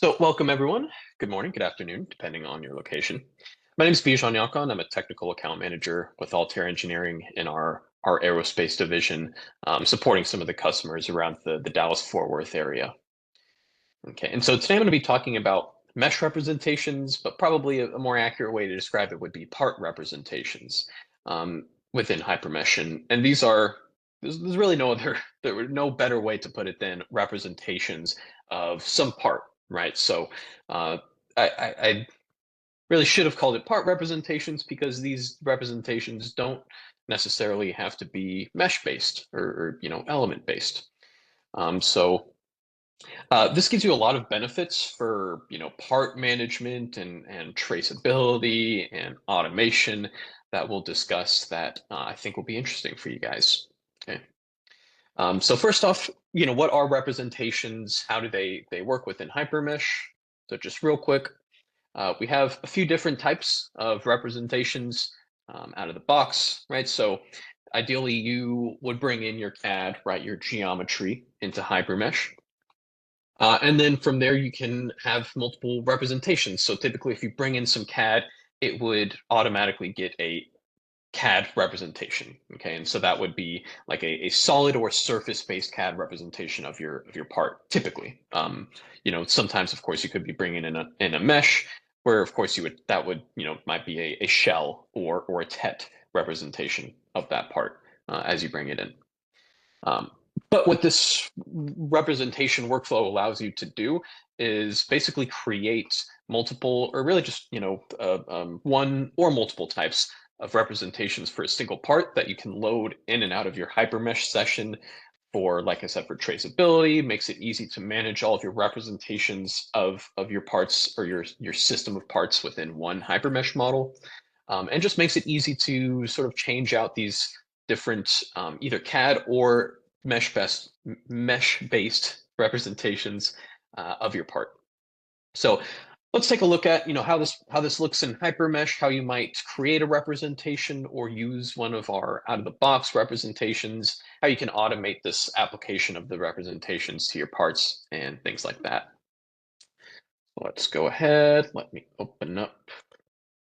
So welcome everyone. Good morning, good afternoon, depending on your location. My name is Bijan Yalkan. I'm a technical account manager with Altair Engineering in our aerospace division, supporting some of the customers around the Dallas-Fort Worth area. Okay, and so today I'm going to be talking about mesh representations, but probably a more accurate way to describe it would be part representations within HyperMesh. And there's really there were no better way to put it than representations of some part, right? So uh, I really should have called it part representations because these representations don't necessarily have to be mesh based or element based. This gives you a lot of benefits for, part management and traceability and automation that we'll discuss that I think will be interesting for you guys. Okay. So first off, what are representations? How do they work within HyperMesh? So just real quick, we have a few different types of representations out of the box, right? So ideally, you would bring in your CAD, right, your geometry into HyperMesh. And then from there, you can have multiple representations. So typically, if you bring in some CAD, it would automatically get a CAD representation. Okay, and so that would be like a solid or surface-based CAD representation of your part. Typically, sometimes of course you could be bringing in a mesh, where of course that would might be a shell or a TET representation of that part as you bring it in. But what this representation workflow allows you to do is basically create multiple, or really just one or multiple types of representations for a single part that you can load in and out of your HyperMesh session for, like I said, for traceability. Makes it easy to manage all of your representations of your parts or your system of parts within one HyperMesh model, and just makes it easy to sort of change out these different either CAD or mesh-based representations of your part. So let's take a look at how this looks in HyperMesh, how you might create a representation or use one of our out-of-the-box representations, how you can automate this application of the representations to your parts and things like that. Let's go ahead. Let me open up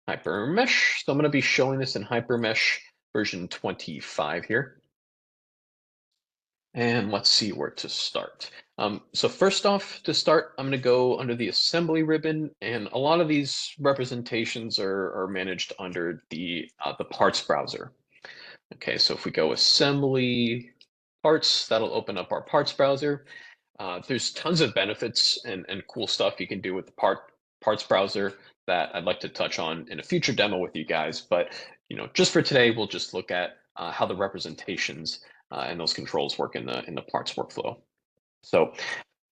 HyperMesh. So I'm going to be showing this in HyperMesh version 25 here. And let's see where to start. So first off, to start, I'm going to go under the assembly ribbon, and a lot of these representations are managed under the parts browser. Okay, so if we go assembly parts, that'll open up our parts browser. There's tons of benefits and cool stuff you can do with the parts browser that I'd like to touch on in a future demo with you guys. But just for today, we'll just look at how the representations and those controls work in the parts workflow. So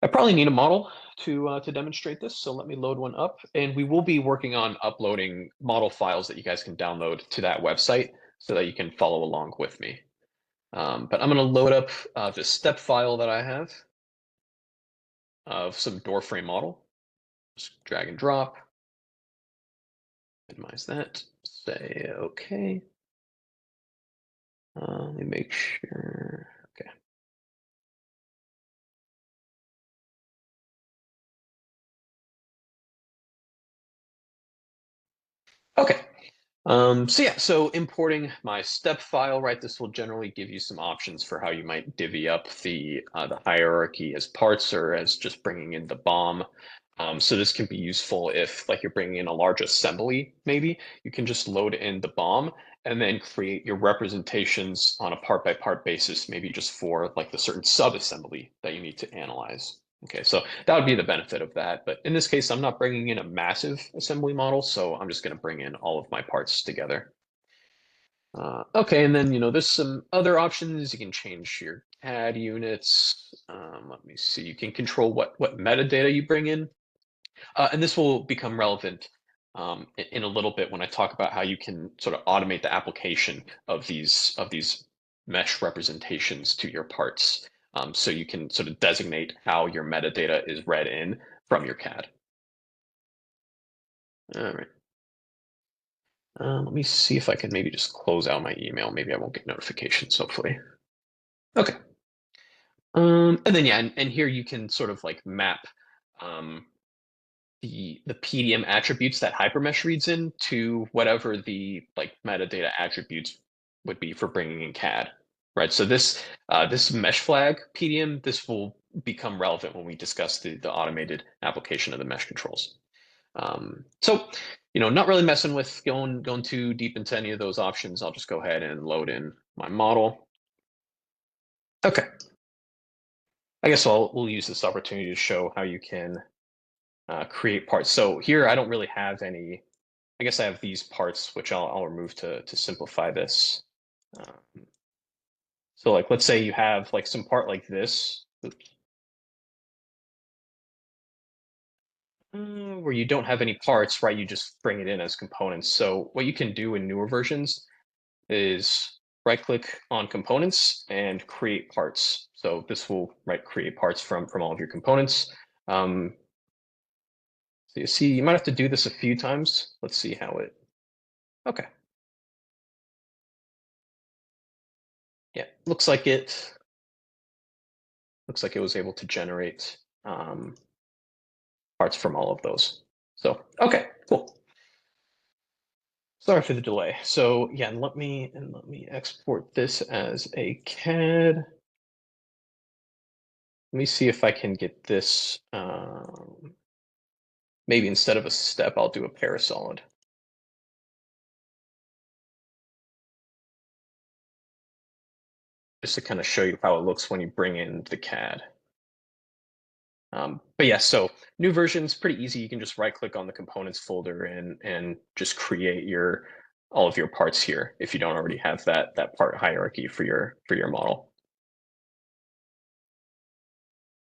I probably need a model to demonstrate this. So let me load one up, and we will be working on uploading model files that you guys can download to that website so that you can follow along with me. But I'm going to load up this step file that I have of some door frame model. Just drag and drop. Minimize that. Say okay. Let me make sure. Okay. Okay. So yeah, so importing my step file, right? This will generally give you some options for how you might divvy up the hierarchy as parts or as just bringing in the BOM. So this can be useful if like you're bringing in a large assembly, maybe you can just load in the BOM and then create your representations on a part by part basis, maybe just for like the certain sub-assembly that you need to analyze. Okay, so that would be the benefit of that. But in this case, I'm not bringing in a massive assembly model, so I'm just going to bring in all of my parts together. Okay, and then, there's some other options. You can change your CAD units. Let me see. You can control what metadata you bring in. And this will become relevant in a little bit when I talk about how you can sort of automate the application of these mesh representations to your parts. So you can sort of designate how your metadata is read in from your CAD. All right. Let me see if I can maybe just close out my email. Maybe I won't get notifications, hopefully. Okay. And then, yeah, and here you can sort of like map the PDM attributes that HyperMesh reads in to whatever the like metadata attributes would be for bringing in CAD, right? So this mesh flag PDM, this will become relevant when we discuss the automated application of the mesh controls. So, not really messing with going too deep into any of those options. I'll just go ahead and load in my model. Okay. I guess we'll use this opportunity to show how you can create parts. So here I don't really have any. I guess I have these parts, which I'll remove to simplify this. Um, so like, let's say you have like some part like this, where you don't have any parts, right? You just bring it in as components. So what you can do in newer versions is right click on components and create parts. So this will create parts from all of your components. So you see, you might have to do this a few times. Let's see how it, okay. Yeah, looks like it was able to generate parts from all of those. So, okay, cool. Sorry for the delay. So yeah, let me export this as a CAD. Let me see if I can get this. Maybe instead of a step, I'll do a parasolid. Just to kind of show you how it looks when you bring in the CAD. But yeah, so new version's pretty easy. You can just right click on the components folder and just create all of your parts here if you don't already have that part hierarchy for your model.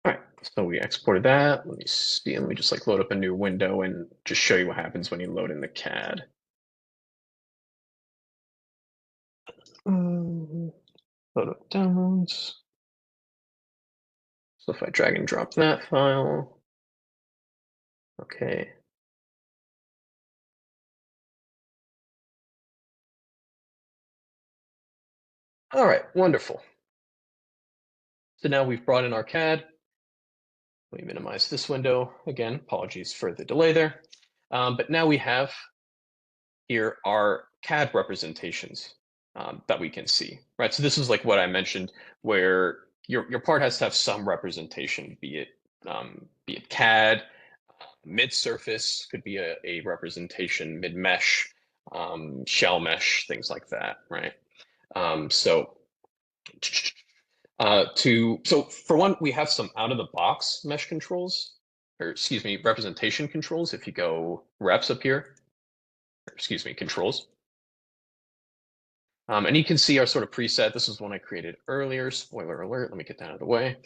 All right, so we exported that. Let me see. Let me just load up a new window and just show you what happens when you load in the CAD. Load up downloads. So if I drag and drop that file, okay. All right, wonderful. So now we've brought in our CAD. Let me minimize this window. Again, apologies for the delay there. But now we have here our CAD representations that we can see, right? So this is like what I mentioned, where your part has to have some representation, be it CAD, mid-surface, could be a representation, mid-mesh, shell mesh, things like that, right? So for one, we have some out-of-the-box mesh controls, or excuse me, representation controls. If you go reps up here, or excuse me, controls. And you can see our sort of preset. This is one I created earlier. Spoiler alert. Let me get that out of the way.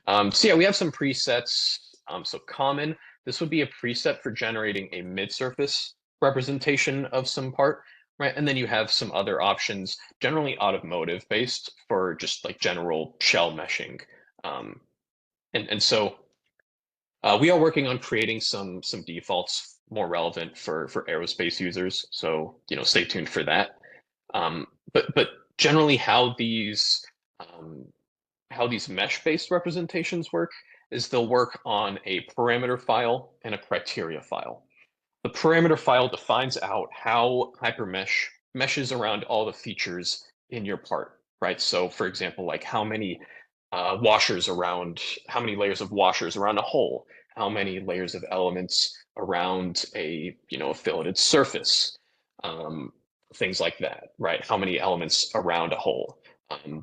So yeah, we have some presets. So common, this would be a preset for generating a mid-surface representation of some part, right? And then you have some other options, generally automotive based for just like general shell meshing. And so we are working on creating some defaults more relevant for aerospace users. So stay tuned for that. But generally, how these mesh-based representations work is they'll work on a parameter file and a criteria file. The parameter file defines out how HyperMesh meshes around all the features in your part, right? So, for example, like how many how many layers of washers around a hole, how many layers of elements around a filleted surface, um, things like that, right? How many elements around a hole,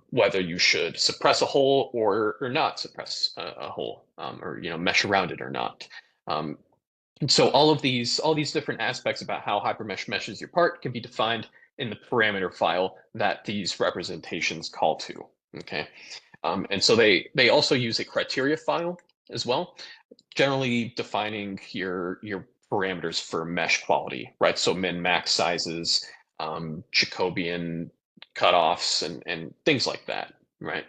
whether you should suppress a hole or not suppress a hole, or mesh around it or not. And so all these different aspects about how HyperMesh meshes your part can be defined in the parameter file that these representations call to. Okay. And so they also use a criteria file as well, generally defining your parameters for mesh quality, right? So min max sizes, Jacobian cutoffs, and things like that, right?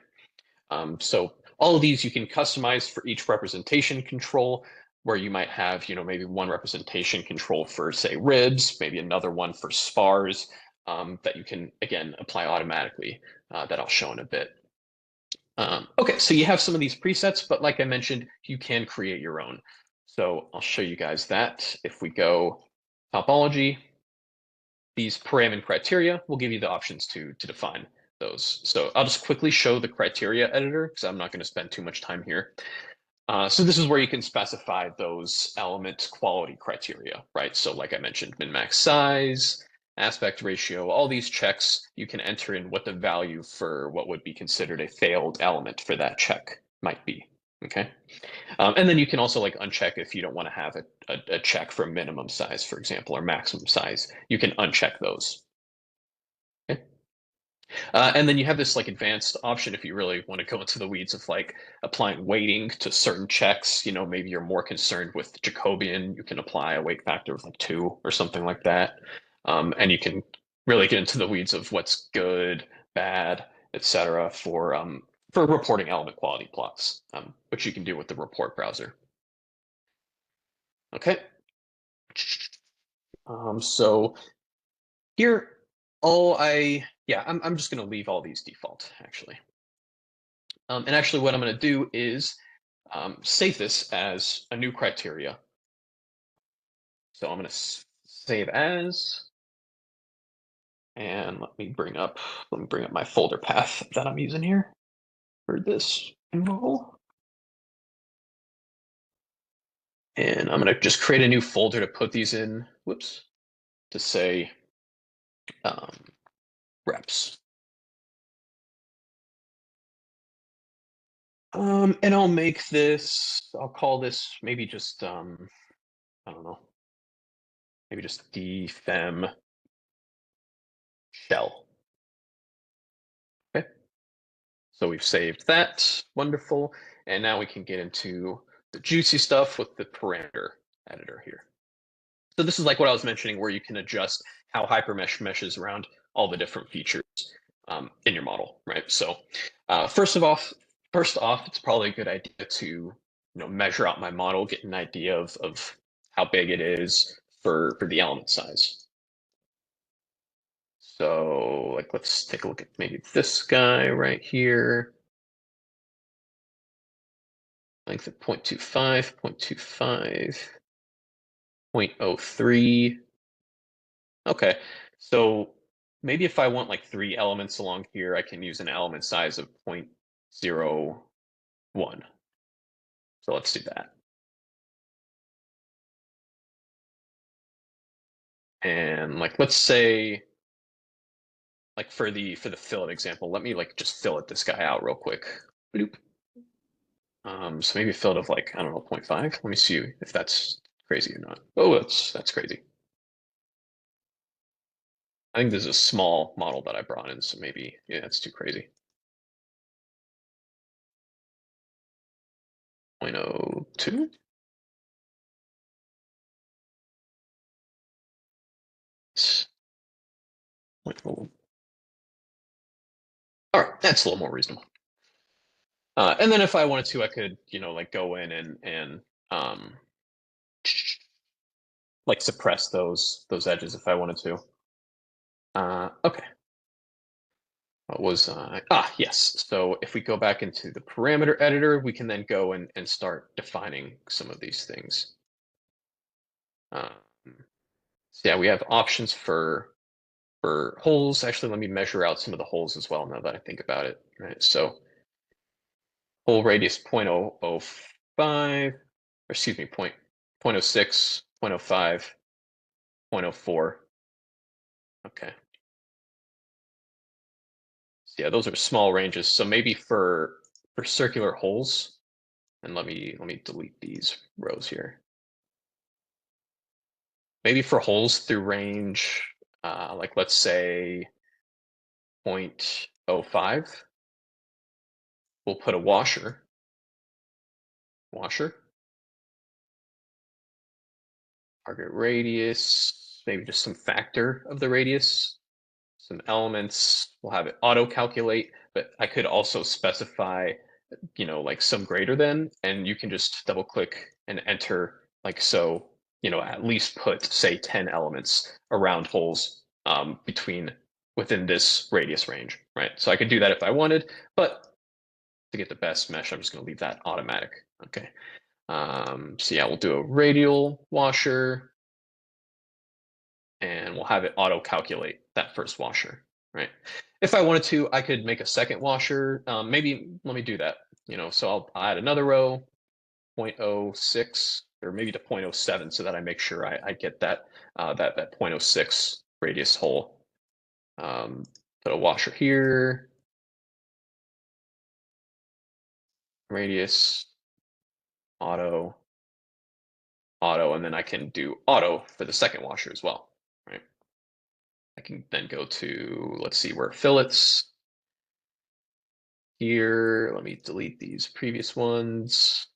So all of these you can customize for each representation control, where you might have, maybe one representation control for, say, ribs, maybe another one for spars, that you can, again, apply automatically, that I'll show in a bit. Okay, so you have some of these presets, but like I mentioned, you can create your own. So I'll show you guys that. If we go topology, these parameter criteria will give you the options to define those. So I'll just quickly show the criteria editor because I'm not going to spend too much time here. So this is where you can specify those element quality criteria, right? So like I mentioned, min-max size, aspect ratio, all these checks, you can enter in what the value for what would be considered a failed element for that check might be, okay? And then you can also like uncheck if you don't want to have a check for minimum size, for example, or maximum size. You can uncheck those. Okay? And then you have this like advanced option if you really want to go into the weeds of like applying weighting to certain checks. You know, maybe you're more concerned with Jacobian. You can apply a weight factor of like 2 or something like that. And you can really get into the weeds of what's good, bad, etc. For reporting element quality plots, which you can do with the report browser. Okay. So here, I'm just going to leave all these default actually. And actually what I'm going to do is save this as a new criteria. So I'm going to save as, and let me bring up my folder path that I'm using here for this role. And I'm going to just create a new folder to put these in, whoops, to say reps. And I'll call this maybe just, I don't know, maybe just defem shell. Okay. So we've saved that, wonderful. And now we can get into the juicy stuff with the parameter editor here. So this is like what I was mentioning, where you can adjust how HyperMesh meshes around all the different features in your model, right? So first off, it's probably a good idea to measure out my model, get an idea of how big it is for the element size. So like let's take a look at maybe this guy right here. Length of 0.25, 0.25, 0.03. Okay, so maybe if I want like 3 elements along here, I can use an element size of 0.01. So let's do that. And like let's say like for the fillet example, let me like just fillet this guy out real quick. Bloop. So maybe a fillet of like, I don't know, 0.5. Let me see if that's crazy or not. Oh, that's crazy. I think this is a small model that I brought in, so maybe, yeah, that's too crazy. 0.02? All right, that's a little more reasonable. And then if I wanted to, I could, like go in and um, like suppress those edges if I wanted to. Okay. What was yes. So if we go back into the parameter editor, we can then go and start defining some of these things. So yeah, we have options for holes. Actually, let me measure out some of the holes as well now that I think about it. Right. So hole radius 0.005, or excuse me, 0.06, 0.05, 0.04. Okay. So yeah, those are small ranges. So maybe for circular holes, and let me delete these rows here. Maybe for holes through range, like let's say 0.05, we'll put a washer. Target radius, maybe just some factor of the radius, some elements. We'll have it auto calculate, but I could also specify, like some greater than, and you can just double click and enter like so, at least put say 10 elements around holes within this radius range, right? So I could do that if I wanted, but to get the best mesh, I'm just going to leave that automatic. Okay. So yeah, we'll do a radial washer, and we'll have it auto calculate that first washer, right? If I wanted to, I could make a second washer. Maybe let me do that. So I'll add another row, 0.06, or maybe to 0.07, so that I make sure I get that that 0.06 radius hole. Put a washer here, radius, auto, auto, and then I can do auto for the second washer as well, right? I can then go to, let's see, where fillets here. Let me delete these previous ones.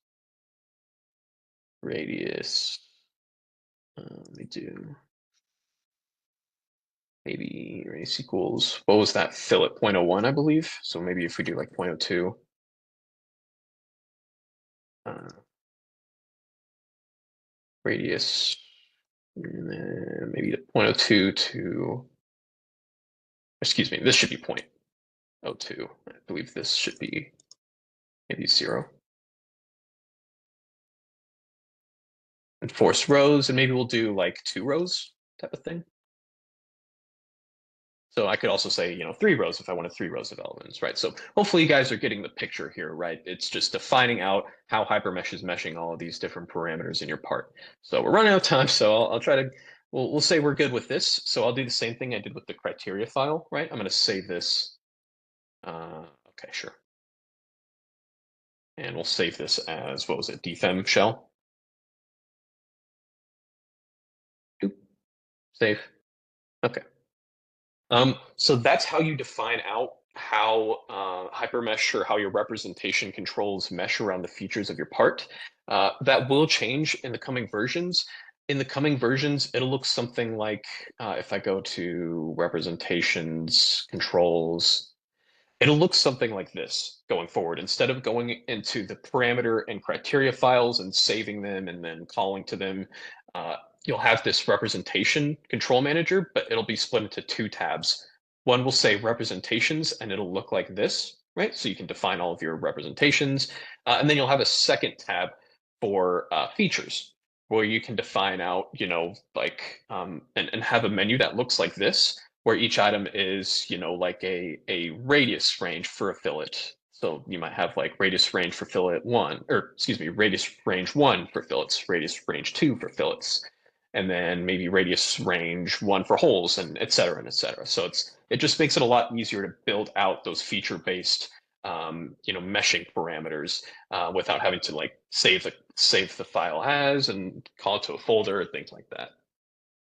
Radius. Let me do maybe radius equals, what was that fillet? 0.01, I believe. So maybe if we do like 0.02. Radius, and then maybe the 0.02 to, excuse me, this should be 0.02. I believe this should be maybe 0. And force rows, and maybe we'll do like 2 rows type of thing. So I could also say, 3 rows if I wanted 3 rows of elements, right? So hopefully you guys are getting the picture here, right? It's just defining out how HyperMesh is meshing all of these different parameters in your part. So we're running out of time, so I'll try to, we'll say we're good with this. So I'll do the same thing I did with the criteria file, right? I'm going to save this. Okay, sure. And we'll save this as, what was it, dfem shell. Oop, save. Okay. So that's how you define out how HyperMesh, or how your representation controls mesh around the features of your part. That will change in the coming versions. In the coming versions, it'll look something like, if I go to representations, controls, it'll look something like this going forward. Instead of going into the parameter and criteria files and saving them and then calling to them, you'll have this representation control manager, but it'll be split into 2 tabs. One will say representations, and it'll look like this, right? So you can define all of your representations. And then you'll have a second tab for features, where you can define out, like, and have a menu that looks like this, where each item is, like a radius range for a fillet. So you might have like radius range for fillet 1, or excuse me, radius range 1 for fillets, radius range 2 for fillets, and then maybe radius range 1 for holes, and et cetera, and et cetera. So it just makes it a lot easier to build out those feature-based meshing parameters without having to like save the file as and call it to a folder, things like that.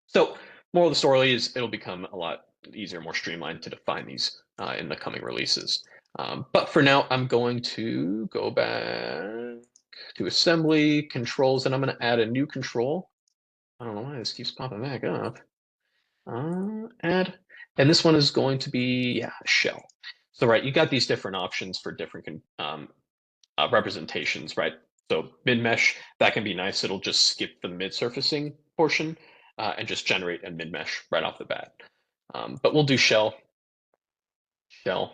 So moral of the story is it'll become a lot easier, more streamlined to define these in the coming releases. But for now, I'm going to go back to assembly controls, and I'm going to add a new control. I don't know why this keeps popping back up. Add, and this one is going to be, yeah, shell. So right, you got these different options for different representations, right? So mid mesh, that can be nice. It'll just skip the mid surfacing portion and just generate a mid mesh right off the bat. But we'll do shell. So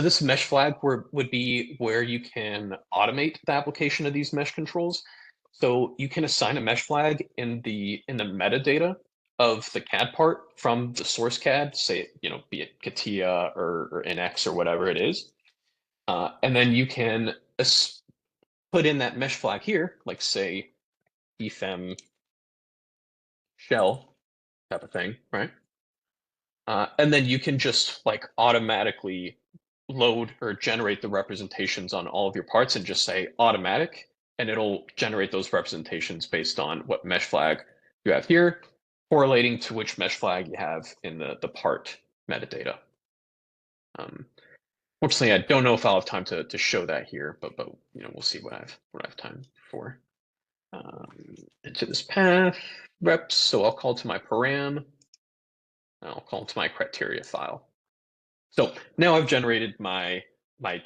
this mesh flag would be where you can automate the application of these mesh controls. So you can assign a mesh flag in the metadata of the CAD part from the source CAD, say, be it CATIA or NX or whatever it is. And then you can put in that mesh flag here, like say dfem shell type of thing, right? And then you can just like automatically load or generate the representations on all of your parts and just say automatic, and it'll generate those representations based on what mesh flag you have here, correlating to which mesh flag you have in the part metadata. Fortunately, I don't know if I'll have time to show that here, but we'll see what I have time for. Into this path reps, so I'll call to my param. I'll call to my criteria file. So now I've generated my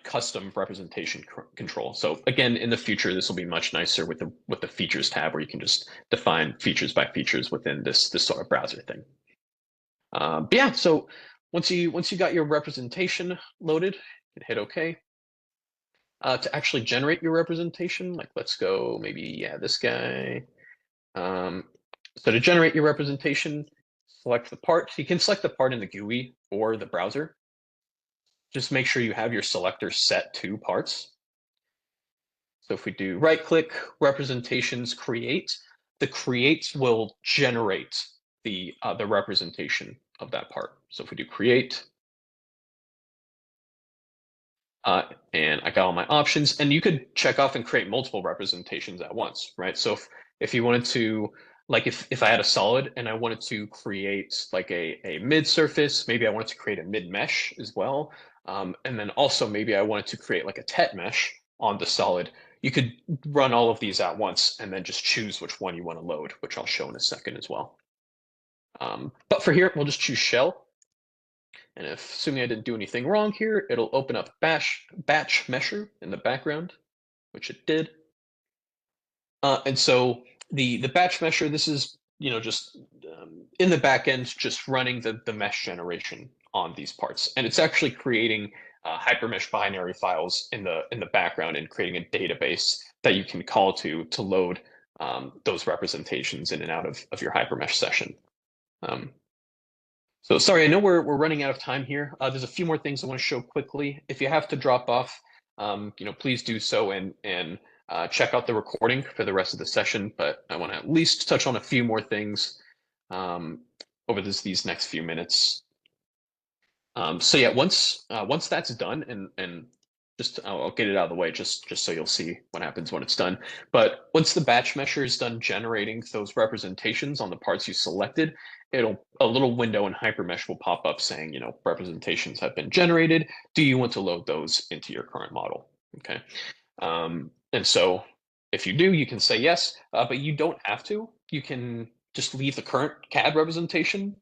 custom representation control. So again, in the future, this will be much nicer with the features tab, where you can just define features by features within this sort of browser thing. But yeah, so once you got your representation loaded, hit OK. to actually generate your representation. Like let's go maybe, yeah, this guy. So to generate your representation, select the part. You can select the part in the GUI or the browser. Just make sure you have your selector set to parts. So if we do right click, representations, create, the create will generate the representation of that part. So if we do create, and I got all my options, and you could check off and create multiple representations at once, right? So if you wanted to, like if I had a solid and I wanted to create like a mid surface, maybe I wanted to create a mid mesh as well. And then also maybe I wanted to create like a tet mesh on the solid. You could run all of these at once and then just choose which one you want to load, which I'll show in a second as well. But for here, we'll just choose shell. And if, assuming I didn't do anything wrong here, it'll open up batch mesher in the background, which it did. And so the batch mesher, this is just in the back end, just running the mesh generation on these parts, and it's actually creating HyperMesh binary files in the background and creating a database that you can call to load those representations in and out of your HyperMesh session. So sorry, I know we're running out of time here. There's a few more things I want to show quickly. If you have to drop off, please do so and check out the recording for the rest of the session. But I want to at least touch on a few more things over these next few minutes. So yeah, once that's done, and just I'll get it out of the way just so you'll see what happens when it's done. But once the batch mesher is done generating those representations on the parts you selected, a little window in HyperMesh will pop up saying, representations have been generated. Do you want to load those into your current model? Okay. And so if you do, you can say yes, but you don't have to. You can just leave the current CAD representation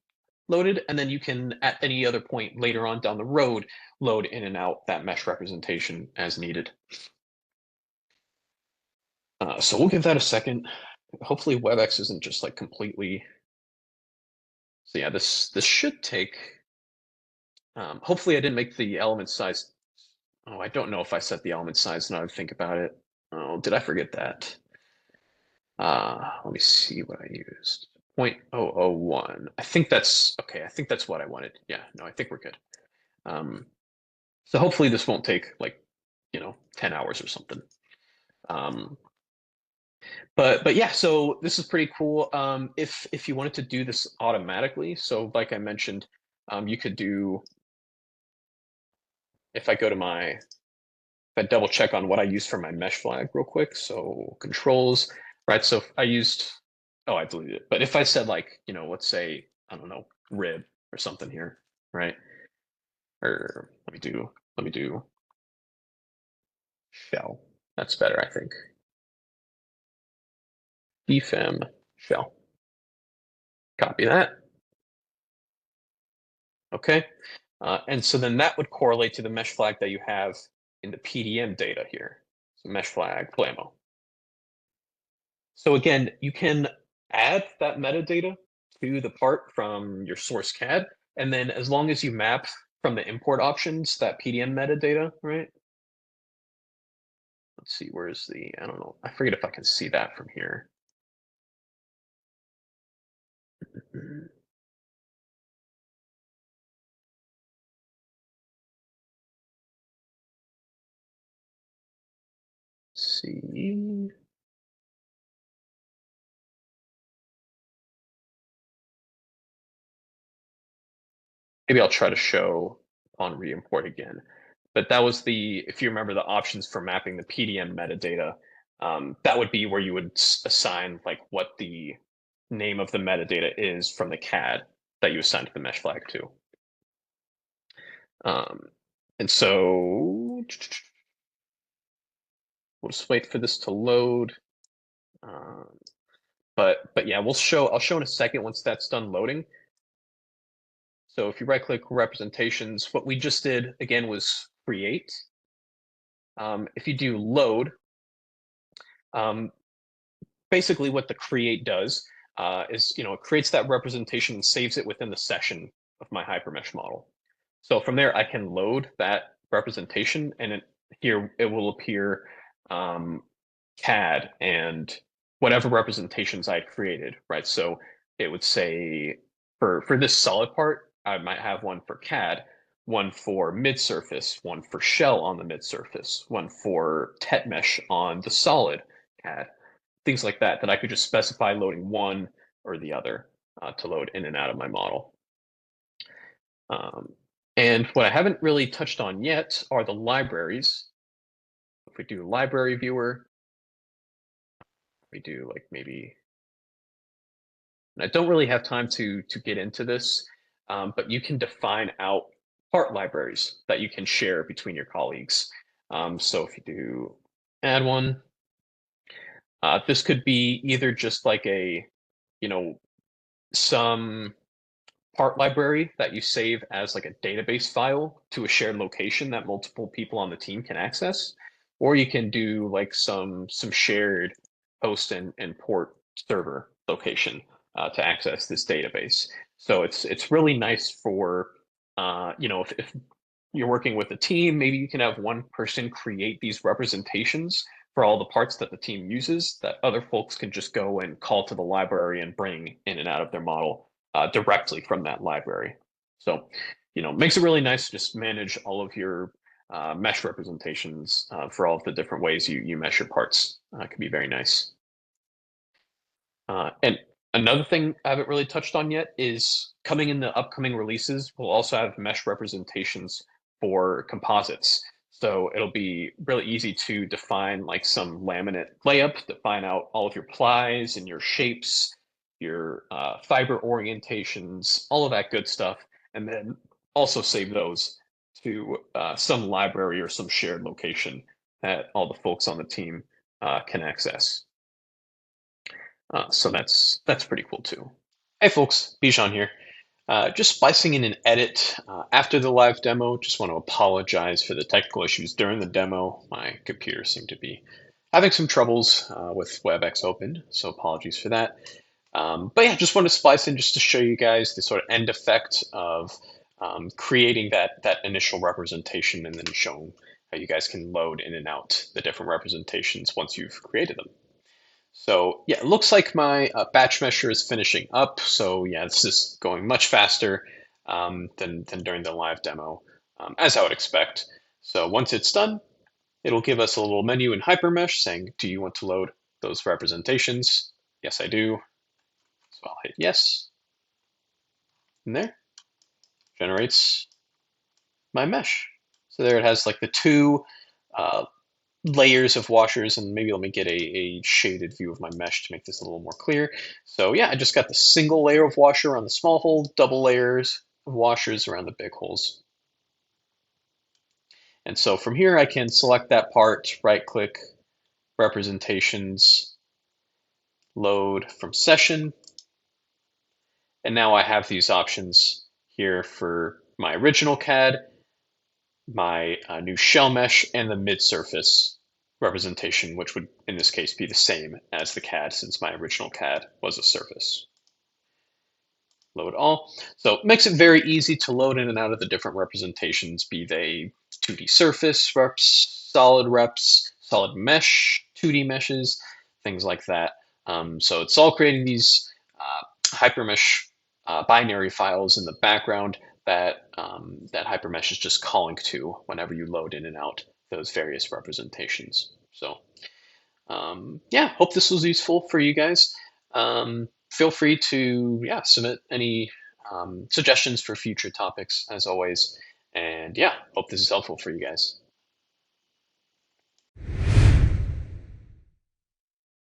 loaded, and then you can, at any other point later on down the road, load in and out that mesh representation as needed. So we'll give that a second. Hopefully WebEx isn't just like completely. So yeah, this should take. Hopefully I didn't make the element size. Oh, I don't know if I set the element size now I think about it. Oh, did I forget that? Let me see what I used. 0.001. I think that's okay. I think that's what I wanted. Yeah, no, I think we're good. So hopefully this won't take like, 10 hours or something. But yeah, so this is pretty cool. If you wanted to do this automatically, so like I mentioned, you could do, if I go to if I double check on what I used for my mesh flag real quick. So controls, right? So I used, oh, I deleted it. But if I said like, let's say, I don't know, rib or something here, right? Or let me do shell. That's better, I think. Defem shell. Copy that. Okay. And so then that would correlate to the mesh flag that you have in the PDM data here. So mesh flag blammo. So again, you can add that metadata to the part from your source CAD, and then as long as you map from the import options that PDM metadata, right? Let's see, where's I don't know, I forget if I can see that from here. See. Maybe I'll try to show on re-import again. But that was if you remember the options for mapping the PDM metadata, that would be where you would assign like what the name of the metadata is from the CAD that you assigned the mesh flag to. And so we'll just wait for this to load. But yeah, I'll show in a second once that's done loading. So if you right click representations, what we just did again was create. If you do load, basically what the create does is, it creates that representation and saves it within the session of my HyperMesh model. So from there, I can load that representation, and here it will appear um, CAD and whatever representations I created, right? So it would say for this solid part, I might have one for CAD, one for mid surface, one for shell on the mid surface, one for mesh on the solid CAD, things like that, that I could just specify loading one or the other to load in and out of my model. Um, and what I haven't really touched on yet are the libraries. If we do library viewer, we do like maybe, and I don't really have time to get into this, but you can define out part libraries that you can share between your colleagues. So if you do add one, this could be either just like a, you know, some part library that you save as like a database file to a shared location that multiple people on the team can access, or you can do like some shared host and port server location to access this database. So it's really nice for if you're working with a team, maybe you can have one person create these representations for all the parts that the team uses that other folks can just go and call to the library and bring in and out of their model directly from that library. So, makes it really nice to just manage all of your mesh representations for all of the different ways you mesh your parts. It can be very nice. And another thing I haven't really touched on yet is coming in the upcoming releases, we'll also have mesh representations for composites. So it'll be really easy to define like some laminate layup, define out all of your plies and your shapes, your fiber orientations, all of that good stuff, and then also save those to some library or some shared location that all the folks on the team can access. So that's pretty cool too. Hey folks, Bijan here. Just splicing in an edit after the live demo. Just want to apologize for the technical issues during the demo. My computer seemed to be having some troubles with WebEx open, so apologies for that. But yeah, just want to splice in just to show you guys the sort of end effect of creating that initial representation and then showing how you guys can load in and out the different representations once you've created them. So yeah, it looks like my batch mesher is finishing up. So yeah, this is going much faster than during the live demo, as I would expect. So once it's done, it'll give us a little menu in HyperMesh saying, do you want to load those representations? Yes, I do. So I'll hit yes. And there, generates my mesh. So there it has like the two uh, layers of washers, and maybe let me get a shaded view of my mesh to make this a little more clear. So yeah, I just got the single layer of washer around the small hole, double layers of washers around the big holes. And so from here, I can select that part, right click, representations, load from session. And now I have these options here for my original CAD, my new shell mesh, and the mid-surface representation, which would in this case be the same as the CAD since my original CAD was a surface. Load all. So it makes it very easy to load in and out of the different representations, be they 2D surface reps, solid mesh, 2D meshes, things like that. So it's all creating these HyperMesh binary files in the background that that HyperMesh is just calling to whenever you load in and out those various representations. So yeah, hope this was useful for you guys. Feel free to submit any suggestions for future topics as always. And yeah, hope this is helpful for you guys.